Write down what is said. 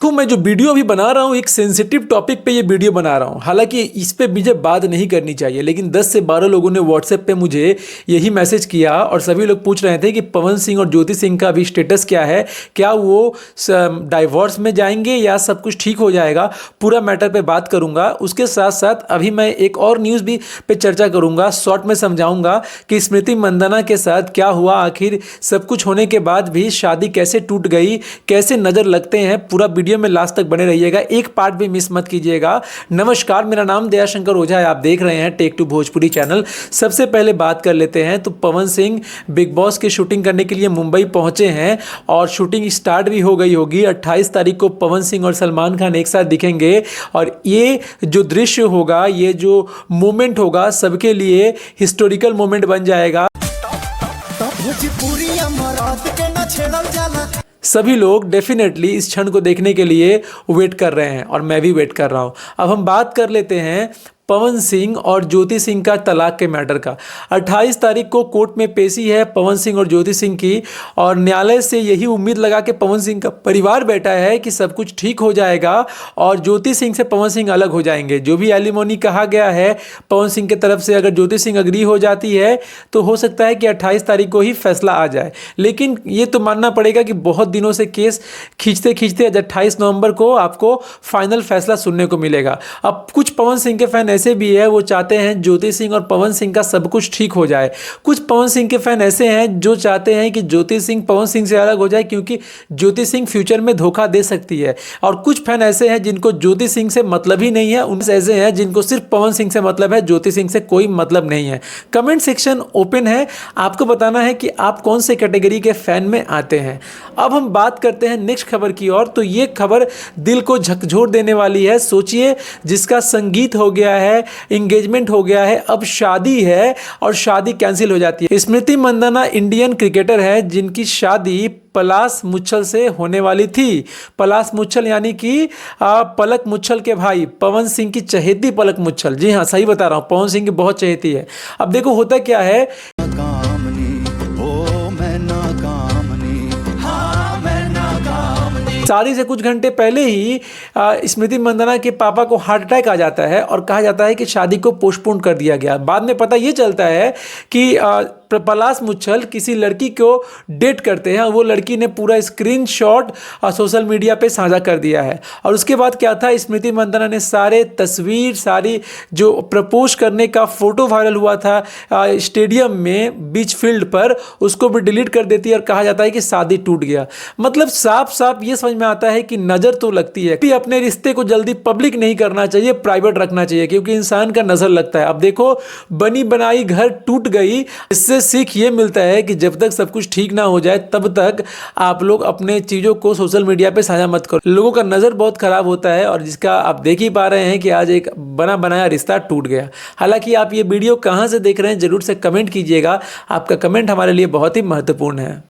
तो मैं जो वीडियो अभी बना रहा हूँ एक सेंसिटिव टॉपिक पे ये वीडियो बना रहा हूँ। हालांकि इस पे मुझे बात नहीं करनी चाहिए, लेकिन 10 से 12 लोगों ने व्हाट्सएप पे मुझे यही मैसेज किया और सभी लोग पूछ रहे थे कि पवन सिंह और ज्योति सिंह का अभी स्टेटस क्या है, क्या वो डाइवोर्स में जाएंगे या सब कुछ ठीक हो जाएगा। पूरा मैटर पे बात करूंगा। उसके साथ साथ अभी मैं एक और न्यूज़ भी पे चर्चा करूंगा, शॉर्ट में समझाऊंगा कि स्मृति मंदाना के साथ क्या हुआ, आखिर सब कुछ होने के बाद भी शादी कैसे टूट गई, कैसे नज़र लगते हैं। पूरा वीडियो में लास्ट तक बने रहिएगा, एक पार्ट भी मिस मत कीजिएगा। नमस्कार, मेरा नाम दयाशंकर ओझा है, आप देख रहे हैं टेक टू भोजपुरी चैनल। सबसे पहले बात कर लेते हैं तो पवन सिंह बिग बॉस की शूटिंग करने के लिए मुंबई पहुंचे हैं और शूटिंग स्टार्ट भी हो गई होगी। 28 तारीख को पवन सिंह और सलमान खान एक साथ दिखेंगे और ये जो दृश्य होगा, ये जो मोमेंट होगा, सबके लिए हिस्टोरिकल मोमेंट बन जाएगा। सभी लोग डेफिनेटली इस क्षण को देखने के लिए वेट कर रहे हैं और मैं भी वेट कर रहा हूं। अब हम बात कर लेते हैं पवन सिंह और ज्योति सिंह का तलाक के मैटर का। 28 तारीख को कोर्ट में पेशी है पवन सिंह और ज्योति सिंह की, और न्यायालय से यही उम्मीद लगा के पवन सिंह का परिवार बैठा है कि सब कुछ ठीक हो जाएगा और ज्योति सिंह से पवन सिंह अलग हो जाएंगे। जो भी एलिमोनी कहा गया है पवन सिंह की तरफ से, अगर ज्योति सिंह अग्री हो जाती है तो हो सकता है कि 28 तारीख को ही फैसला आ जाए। लेकिन ये तो मानना पड़ेगा कि बहुत दिनों से केस खींचते खींचते 28 नवंबर को आपको फाइनल फैसला सुनने को मिलेगा। अब कुछ पवन सिंह के फैन ऐसे भी है, वो चाहते हैं ज्योति सिंह और पवन सिंह का सब कुछ ठीक हो जाए। कुछ पवन सिंह के फैन ऐसे हैं जो चाहते हैं कि ज्योति सिंह पवन सिंह से अलग हो जाए, क्योंकि ज्योति सिंह फ्यूचर में धोखा दे सकती है। और कुछ फैन ऐसे हैं जिनको ज्योति सिंह से मतलब ही नहीं है, उनसे ऐसे हैं जिनको सिर्फ पवन सिंह से मतलब है, ज्योति सिंह से कोई मतलब नहीं है। कमेंट सेक्शन ओपन है, आपको बताना है कि आप कौन से कैटेगरी के फैन में आते हैं। अब हम बात करते हैं नेक्स्ट खबर की ओर। तो ये खबर दिल को झकझोर देने वाली है। सोचिए, जिसका संगीत हो गया है, एंगेजमेंट हो गया है, अब शादी है और शादी कैंसिल हो जाती है। स्मृति मंदाना इंडियन क्रिकेटर है जिनकी शादी पलाश मुच्छल से होने वाली थी। पलाश मुच्छल यानी कि पलक मुच्छल के भाई पवन सिंह की चहेती पलक मुच्छल। जी हाँ, सही बता रहा हूँ, पवन सिंह की बहुत चहेती है। अब देखो होता क्या है, शादी से कुछ घंटे पहले ही स्मृति मंदाना के पापा को हार्ट अटैक आ जाता है और कहा जाता है कि शादी को पोस्टपोन कर दिया गया। बाद में पता ये चलता है कि पलाश मुच्छल किसी लड़की को डेट करते हैं और वो लड़की ने पूरा स्क्रीनशॉट सोशल मीडिया पे साझा कर दिया है। और उसके बाद क्या था, स्मृति मंदाना ने सारे तस्वीर, सारी जो प्रपोज करने का फोटो वायरल हुआ था स्टेडियम में बीच फील्ड पर, उसको भी डिलीट कर देती है और कहा जाता है कि शादी टूट गया। मतलब साफ साफ ये समझ में आता है कि नज़र तो लगती है कि अपने रिश्ते को जल्दी पब्लिक नहीं करना चाहिए, प्राइवेट रखना चाहिए, क्योंकि इंसान का नज़र लगता है। अब देखो, बनी बनाई घर टूट गई। इससे सीख ये मिलता है कि जब तक सब कुछ ठीक ना हो जाए तब तक आप लोग अपने चीज़ों को सोशल मीडिया पे साझा मत करो। लोगों का नज़र बहुत खराब होता है और जिसका आप देख ही पा रहे हैं कि आज एक बना बनाया रिश्ता टूट गया। हालांकि आप ये वीडियो कहाँ से देख रहे हैं जरूर से कमेंट कीजिएगा, आपका कमेंट हमारे लिए बहुत ही महत्वपूर्ण है।